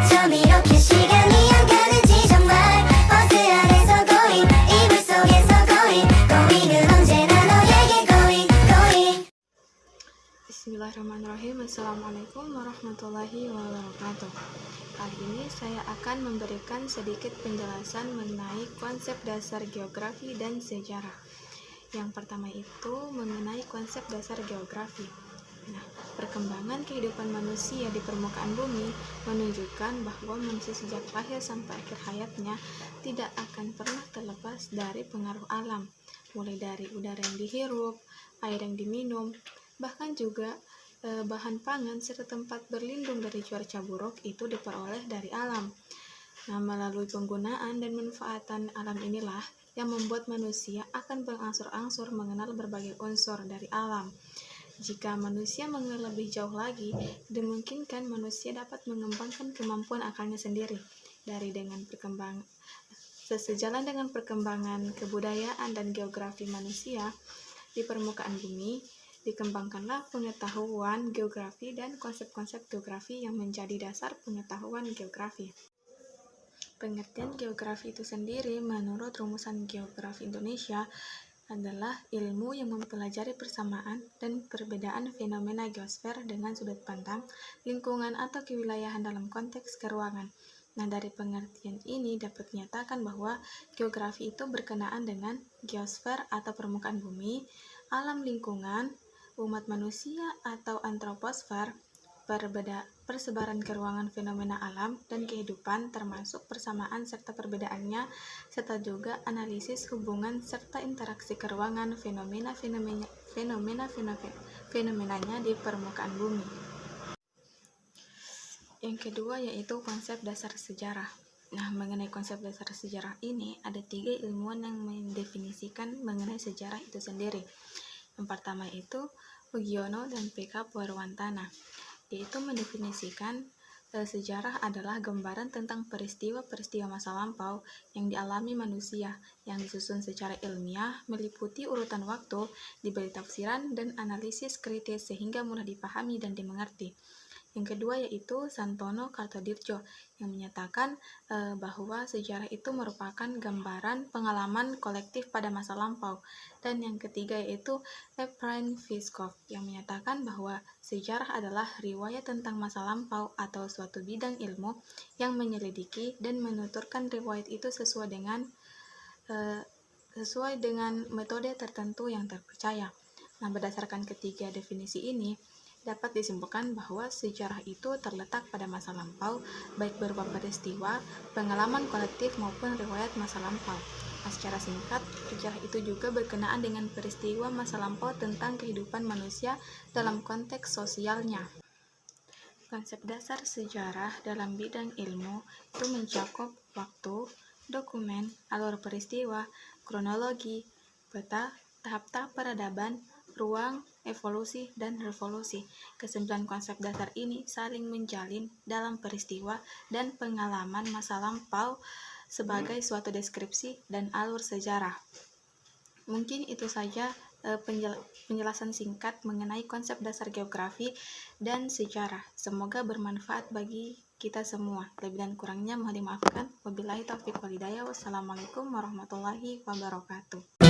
어쩜 이렇게 시간이 안 가는지 정말 버스 안에서 고잉 이불 속에서 고잉은 언제나 너에게 고잉. Bismillahirrahmanirrahim. Assalamualaikum warahmatullahi wabarakatuh. Kali ini saya akan memberikan sedikit penjelasan mengenai konsep dasar geografi dan sejarah. Yang pertama itu mengenai konsep dasar geografi. Nah, perkembangan kehidupan manusia di permukaan bumi menunjukkan bahwa manusia sejak lahir sampai akhir hayatnya tidak akan pernah terlepas dari pengaruh alam, mulai dari udara yang dihirup, air yang diminum, bahkan juga bahan pangan serta tempat berlindung dari cuaca buruk itu diperoleh dari alam. Nah, melalui penggunaan dan manfaatan alam inilah yang membuat manusia akan berangsur-angsur mengenal berbagai unsur dari alam. Jika manusia mengenal lebih jauh lagi, dimungkinkan manusia dapat mengembangkan kemampuan akalnya sendiri. Sejalan dengan perkembangan kebudayaan dan geografi manusia di permukaan bumi, dikembangkanlah pengetahuan geografi dan konsep-konsep geografi yang menjadi dasar pengetahuan geografi. Pengertian geografi itu sendiri menurut rumusan Geografi Indonesia adalah ilmu yang mempelajari persamaan dan perbedaan fenomena geosfer dengan sudut pandang, lingkungan atau kewilayahan dalam konteks keruangan. Nah, dari pengertian ini dapat dinyatakan bahwa geografi itu berkenaan dengan geosfer atau permukaan bumi, alam lingkungan, umat manusia atau antroposfer, persebaran keruangan fenomena alam dan kehidupan termasuk persamaan serta perbedaannya, serta juga analisis hubungan serta interaksi keruangan fenomenanya di permukaan bumi. Yang kedua yaitu konsep dasar sejarah. Nah, mengenai konsep dasar sejarah ini ada 3 ilmuwan yang mendefinisikan mengenai sejarah itu sendiri. Yang pertama itu Ugiono dan P.K. Purwantana, yaitu mendefinisikan sejarah adalah gambaran tentang peristiwa-peristiwa masa lampau yang dialami manusia, yang disusun secara ilmiah, meliputi urutan waktu, diberi tafsiran dan analisis kritis sehingga mudah dipahami dan dimengerti. Yang kedua yaitu Santono Kartodirjo, yang menyatakan bahwa sejarah itu merupakan gambaran pengalaman kolektif pada masa lampau. Dan yang ketiga yaitu Efraim Fiskov, yang menyatakan bahwa sejarah adalah riwayat tentang masa lampau atau suatu bidang ilmu yang menyelidiki dan menuturkan riwayat itu sesuai dengan metode tertentu yang terpercaya. Nah, berdasarkan ketiga definisi ini, dapat disimpulkan bahwa sejarah itu terletak pada masa lampau, baik berupa peristiwa, pengalaman kolektif maupun riwayat masa lampau. Nah, secara singkat, sejarah itu juga berkenaan dengan peristiwa masa lampau tentang kehidupan manusia dalam konteks sosialnya. Konsep dasar sejarah dalam bidang ilmu itu mencakup waktu, dokumen, alur peristiwa, kronologi, peta, tahap-tahap peradaban, ruang, evolusi, dan revolusi. Kesembilan konsep dasar ini saling menjalin dalam peristiwa dan pengalaman masa lampau sebagai suatu deskripsi dan alur sejarah. Mungkin itu saja penjelasan singkat mengenai konsep dasar geografi dan sejarah. Semoga bermanfaat bagi kita semua. Lebih dan kurangnya mohon dimaafkan. Wabillahi taufiq wal hidayah. Wassalamualaikum warahmatullahi wabarakatuh.